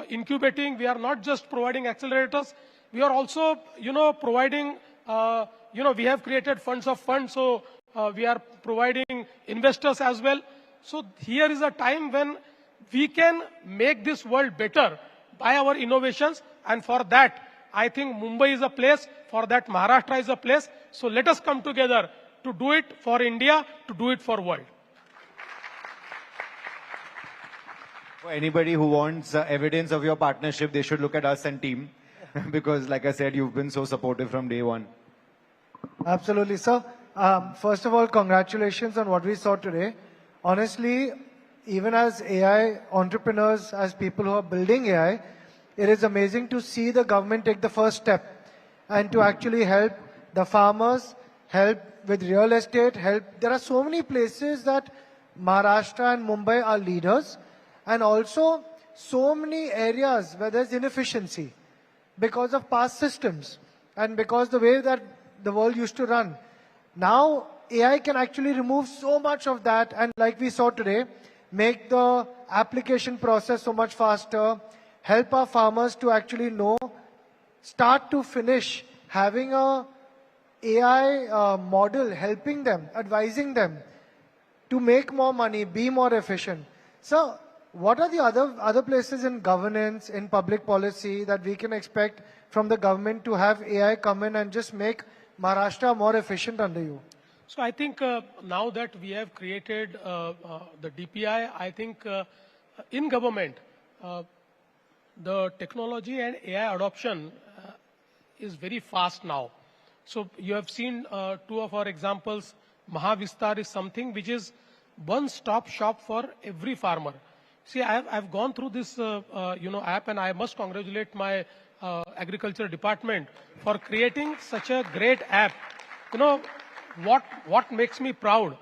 incubating. We are not just providing accelerators. We are also, providing, we have created funds of funds. So we are providing investors as well. So here is a time when we can make this world better by our innovations. And for that, I think Mumbai is a place. For that, Maharashtra is a place. So let us come together to do it for India, to do it for world. For anybody who wants evidence of your partnership, they should look at us and team. Because like I said, you've been so supportive from day one. Absolutely, sir. First of all, congratulations on what we saw today. Honestly, even as AI entrepreneurs, as people who are building AI, it is amazing to see the government take the first step and to actually help the farmers, help with real estate, help. There are so many places that Maharashtra and Mumbai are leaders, and also so many areas where there's inefficiency because of past systems and because the way that the world used to run. Now, AI can actually remove so much of that, and like we saw today, make the application process so much faster, help our farmers to actually know, start to finish, having a AI model helping them, advising them to make more money, be more efficient. So what are the other places in governance, in public policy that we can expect from the government to have AI come in and just make Maharashtra more efficient under you? So I think now that we have created the DPI, I think in government, the technology and AI adoption is very fast now. So you have seen two of our examples. Mahavistar is something which is one-stop shop for every farmer. See, I've gone through this app, and I must congratulate my agriculture department for creating such a great app. What makes me proud,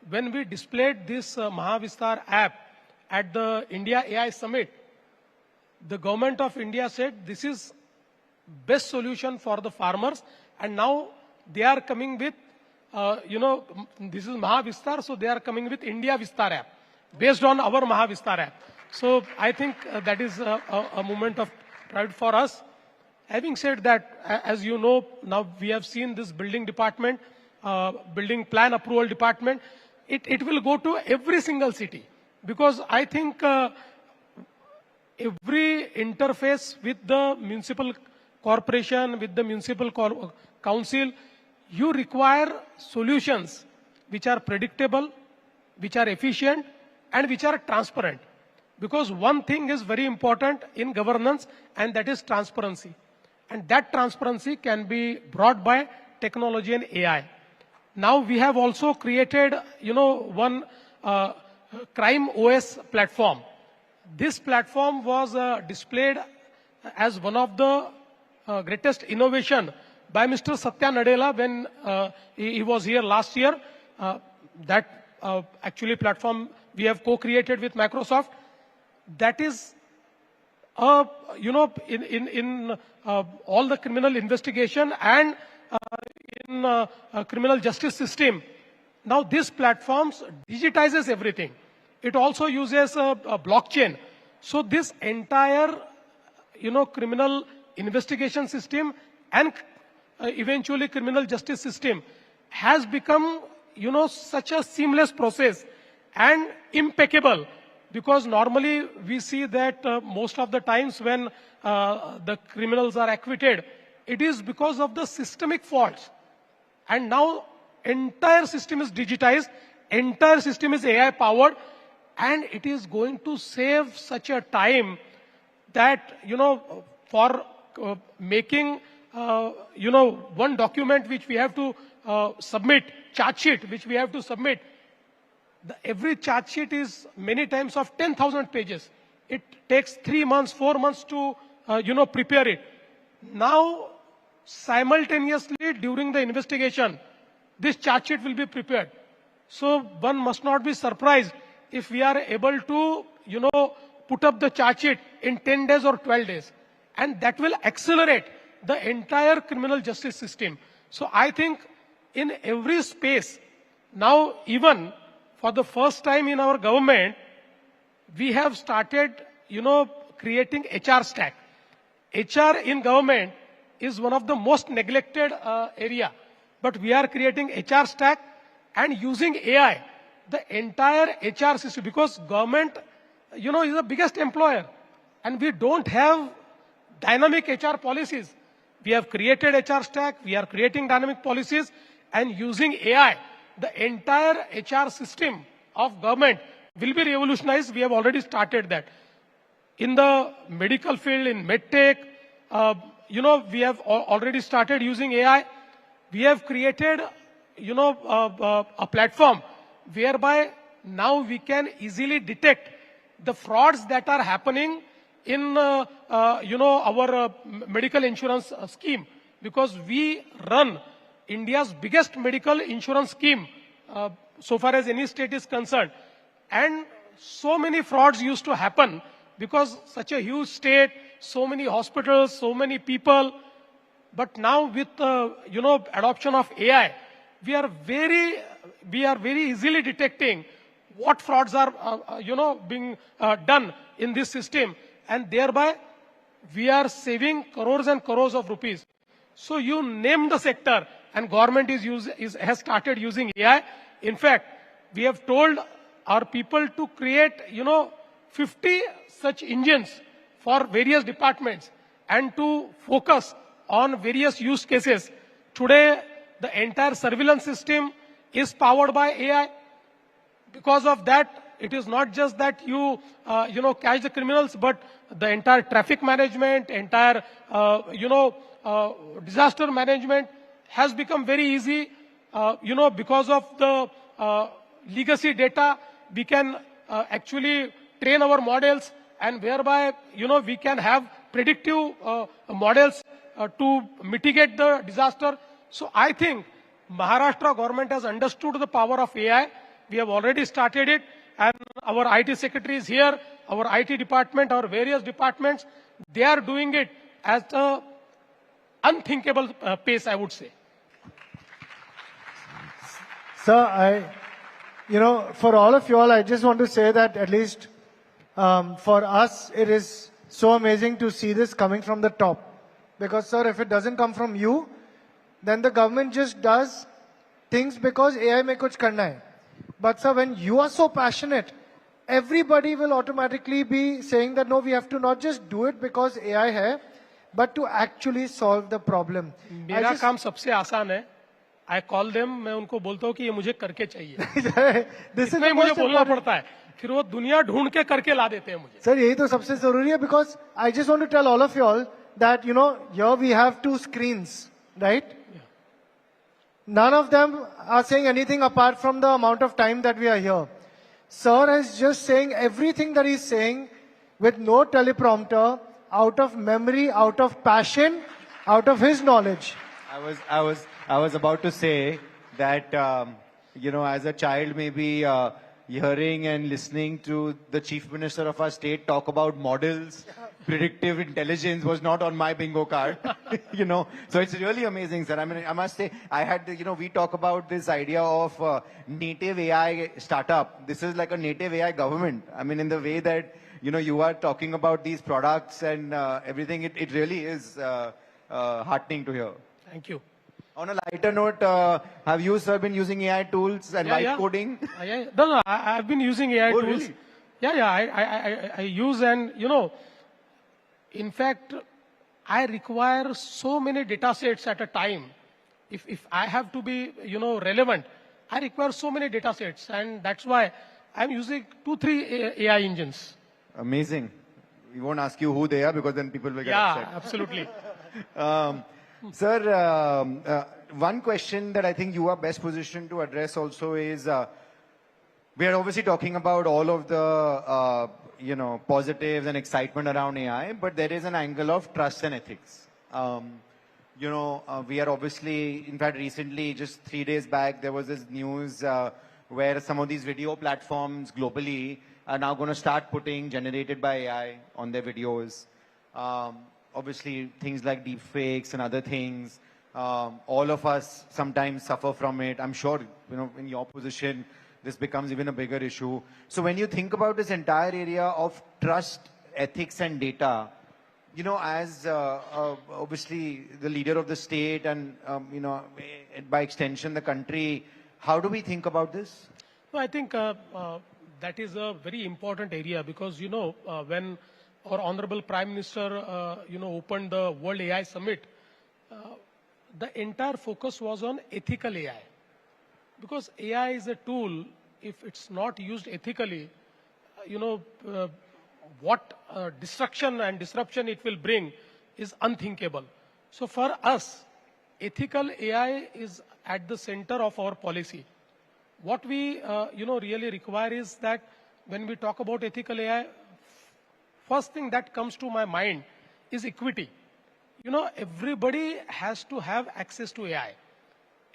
when we displayed this Mahavistar app at the India AI Summit, the government of India said this is best solution for the farmers, and now they are coming with, this is Mahavistar, so they are coming with India Vistar app, based on our Mahavistar app. So I think that is a moment of pride for us. Having said that, as you know, now we have seen this building department, building plan approval department. It will go to every single city, because I think every interface with the municipal corporation, with the municipal council, you require solutions which are predictable, which are efficient, and which are transparent. Because one thing is very important in governance, and that is transparency. And that transparency can be brought by technology and AI. Now we have also created, one crime OS platform. This platform was displayed as one of the greatest innovation by Mr. Satya Nadella when he was here last year. That actually platform we have co-created with Microsoft. That is, in all the criminal investigation and in criminal justice system. Now this platforms digitizes everything. It also uses a blockchain. So this entire, criminal investigation system and eventually criminal justice system has become, such a seamless process and impeccable, because normally we see that most of the times when the criminals are acquitted, it is because of the systemic faults. And now entire system is digitized, entire system is AI powered, and it is going to save such a time that, for making, one document which we have to submit, charge sheet which we have to submit, every charge sheet is many times of 10,000 pages. It takes 3 months, 4 months to, prepare it. Now, simultaneously during the investigation, this charge sheet will be prepared. So one must not be surprised if we are able to, put up the charge sheet in 10 days or 12 days. And that will accelerate the entire criminal justice system. So I think in every space, now even for the first time in our government, we have started, creating HR stack. HR in government is one of the most neglected area. But we are creating HR stack and using AI, the entire HR system, because government, is the biggest employer. And we don't have dynamic HR policies. We have created HR stack, we are creating dynamic policies, and using AI, the entire HR system of government will be revolutionized. We have already started that. In the medical field, in medtech, we have already started using AI. We have created, a platform whereby now we can easily detect the frauds that are happening in, our medical insurance scheme, because we run India's biggest medical insurance scheme so far as any state is concerned. And so many frauds used to happen because such a huge state, so many hospitals, so many people. But now with, adoption of AI, we are very easily detecting what frauds are, being done in this system. And thereby, we are saving crores and crores of rupees. So you name the sector, and government has started using AI. In fact, we have told our people to create, 50 such engines for various departments and to focus on various use cases. Today, the entire surveillance system is powered by AI. Because of that, it is not just that you, catch the criminals, but the entire traffic management, entire, disaster management has become very easy. Because of the legacy data, we can actually train our models, and whereby, we can have predictive models to mitigate the disaster. So I think Maharashtra government has understood the power of AI. We have already started it, and our IT secretary is here, our IT department, our various departments, they are doing it at an unthinkable pace, I would say. Sir, for all of you all, I just want to say that at least for us, it is so amazing to see this coming from the top. Because, sir, if it doesn't come from you, then the government just does things because AI mein kuch karna hai. But, sir, when you are so passionate, everybody will automatically be saying that, no, we have to not just do it because AI hai, but to actually solve the problem. मेरा काम सबसे आसान है. I call them, मैं उनको बोलता हूँ कि ये मुझे करके चाहिए. इतना ही मुझे बोलना पड़ता है. फिर वो दुनिया ढूंढ के करके ला देते हैं मुझे. Sir, यही तो सबसे जरूरी है, because I just want to tell all of you all that, here we have 2 screens, right? Yeah. None of them are saying anything apart from the amount of time that we are here. Sir is just saying everything that he's saying with no teleprompter, out of memory, out of passion, out of his knowledge. I was about to say that, as a child, maybe hearing and listening to the Chief Minister of our state talk about models, predictive intelligence was not on my bingo card, So it's really amazing, sir. I mean, I must say, I had, we talk about this idea of native AI startup. This is like a native AI government. I mean, in the way that, you are talking about these products and everything, it really is heartening to hear. Thank you. On a lighter note, have you, sir, been using AI tools and coding? No, I've been using AI tools. Really? I use, and in fact, I require so many data sets at a time. If I have to be, relevant, I require so many data sets, and that's why I'm using 2-3 AI engines. Amazing. We won't ask you who they are because then people will get upset. Yeah, absolutely. Sir, one question that I think you are best positioned to address also is, we are obviously talking about all of the, positives and excitement around AI, but there is an angle of trust and ethics. We are obviously, in fact, recently, just 3 days back, there was this news where some of these video platforms globally are now going to start putting generated by AI on their videos. Obviously, things like deepfakes and other things, all of us sometimes suffer from it. I'm sure, in your position, this becomes even a bigger issue. So when you think about this entire area of trust, ethics, and data, as obviously the leader of the state and, by extension, the country, how do we think about this? No, I think that is a very important area because, when our Honorable Prime Minister, opened the World AI Summit, the entire focus was on ethical AI. Because AI is a tool, if it's not used ethically, what destruction and disruption it will bring is unthinkable. So for us, ethical AI is at the center of our policy. What we, really require is that when we talk about ethical AI, first thing that comes to my mind is equity. Everybody has to have access to AI.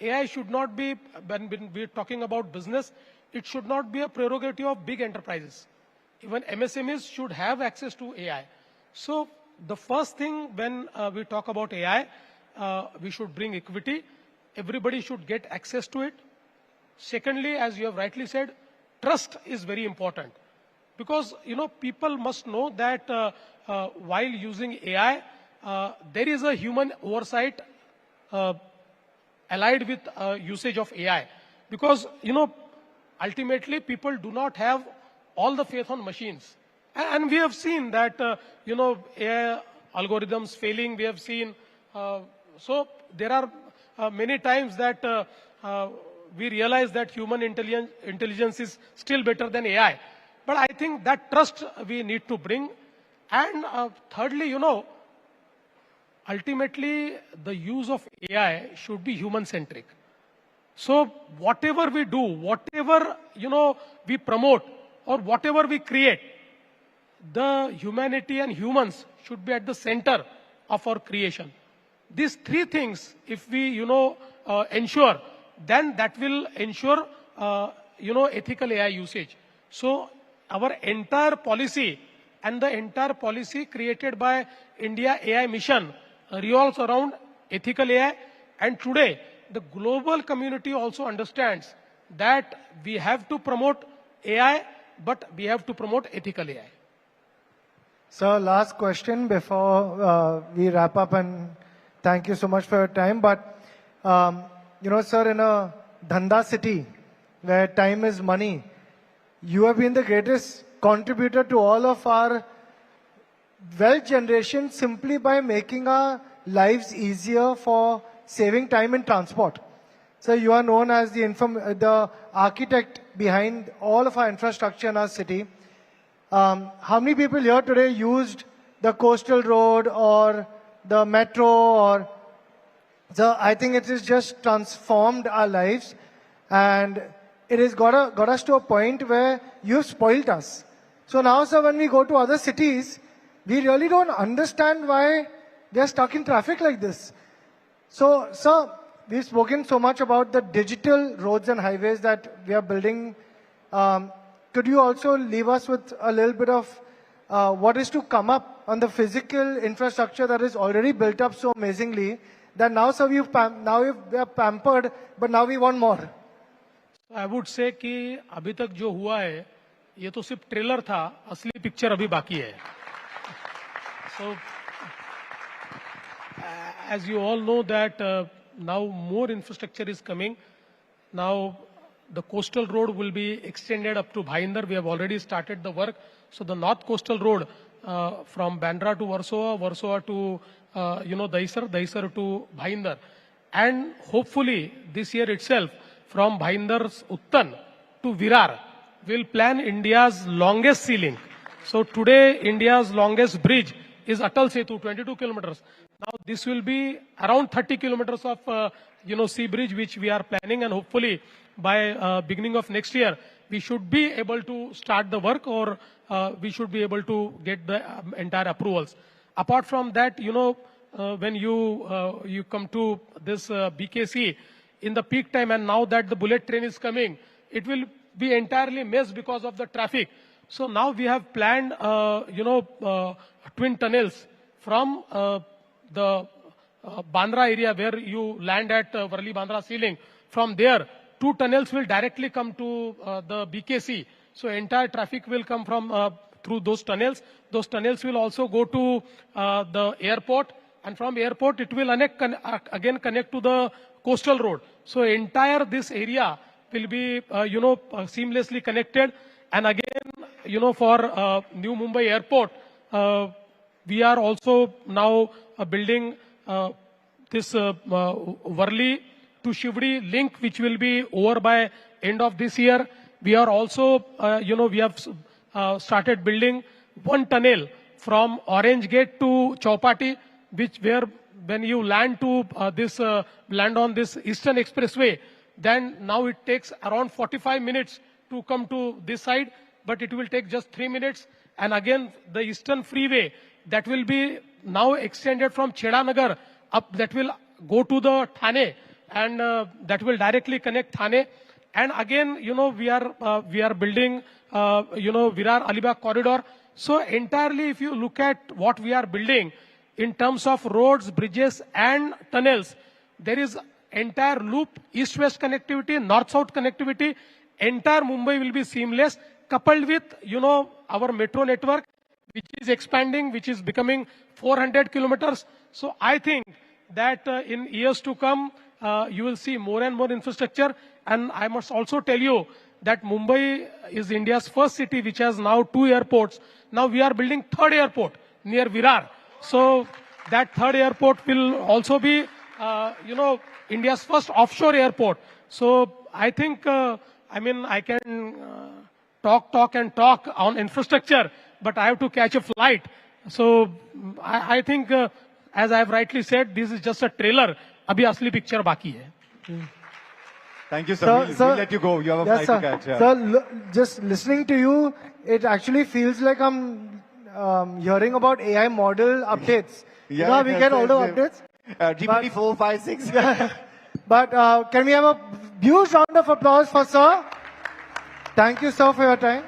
AI should not be, when we're talking about business, it should not be a prerogative of big enterprises. Even MSMEs should have access to AI. So the first thing when we talk about AI, we should bring equity. Everybody should get access to it. Secondly, as you have rightly said, trust is very important. Because, people must know that while using AI, there is a human oversight allied with usage of AI. Because, ultimately people do not have all the faith on machines. And we have seen that, AI algorithms failing, we have seen. So there are many times that we realize that human intelligence is still better than AI. But I think that trust we need to bring. And thirdly, ultimately the use of AI should be human-centric. So whatever we do, whatever, we promote or whatever we create, the humanity and humans should be at the center of our creation. These three things, if we, ensure, then that will ensure, ethical AI usage. So our entire policy and the entire policy created by India AI mission revolves around ethical AI. And today, the global community also understands that we have to promote AI, but we have to promote ethical AI. So last question before we wrap up, and thank you so much for your time. But, sir, in a Dhanda city where time is money, you have been the greatest contributor to all of our wealth generation simply by making our lives easier for saving time in transport. So you are known as the architect behind all of our infrastructure in our city. How many people here today used the coastal road or the metro? So I think it has just transformed our lives, and it has got us to a point where you've spoiled us. So now, sir, when we go to other cities, we really don't understand why they're stuck in traffic like this. So, sir, we've spoken so much about the digital roads and highways that we are building. Could you also leave us with a little bit of what is to come up on the physical infrastructure that is already built up so amazingly that now, sir, we are pampered, but now we want more? I would say कि अभी तक जो हुआ है, ये तो सिर्फ trailer था, असली पिक्चर अभी बाकी है. So as you all know that now more infrastructure is coming. Now the coastal road will be extended up to Bhayandar. We have already started the work. So the north coastal road from Bandra to Warsaw, Warsaw to Dahisar, Dahisar to Bhayandar. And hopefully this year itself from Bhayandar's Uttan to Virar will plan India's longest sea link. So today India's longest bridge is Atal Setu, 22 kilometers. Now this will be around 30 kilometers of sea bridge which we are planning, and hopefully by beginning of next year we should be able to start the work, or we should be able to get the entire approvals. Apart from that, when you come to this BKC in the peak time, and now that the bullet train is coming, it will be entirely missed because of the traffic. So now we have planned, twin tunnels from the Bandra area where you land at Varli Bandra ceiling. From there, 2 tunnels will directly come to the BKC. So entire traffic will come from through those tunnels. Those tunnels will also go to the airport, and from airport it will again connect to the coastal road. So entire this area will be seamlessly connected. And again, for New Mumbai Airport, we are also now building this Varli to Shivdi link, which will be over by end of this year. We are also, we have started building 1 tunnel from Orange Gate to Chowpatty, where when you land to land on this Eastern Expressway, then now it takes around 45 minutes to come to this side, but it will take just 3 minutes. And again, the Eastern Freeway that will be now extended from Chedanagar up, that will go to the Thane, and that will directly connect Thane. And again, we are building, Virar-Alibag corridor. So entirely, if you look at what we are building in terms of roads, bridges, and tunnels, there is entire loop, east-west connectivity, north-south connectivity. Entire Mumbai will be seamless, coupled with, our metro network, which is expanding, which is becoming 400 kilometers. So I think that in years to come, you will see more and more infrastructure. And I must also tell you that Mumbai is India's first city which has now 2 airports. Now we are building 3rd airport near Virar. So that 3rd airport will also be, India's first offshore airport. So I think, I can talk on infrastructure, but I have to catch a flight. So I think, as I have rightly said, this is just a trailer. Abhi asli picture baki hai. Thank you, sir. We'll let you go. You have a flight to catch. Yeah. Sir, just listening to you, it actually feels like I'm hearing about AI model updates. Yeah, we get all the updates. GPT 4, 5, 6. But can we have a huge round of applause for sir? Thank you, sir, for your time.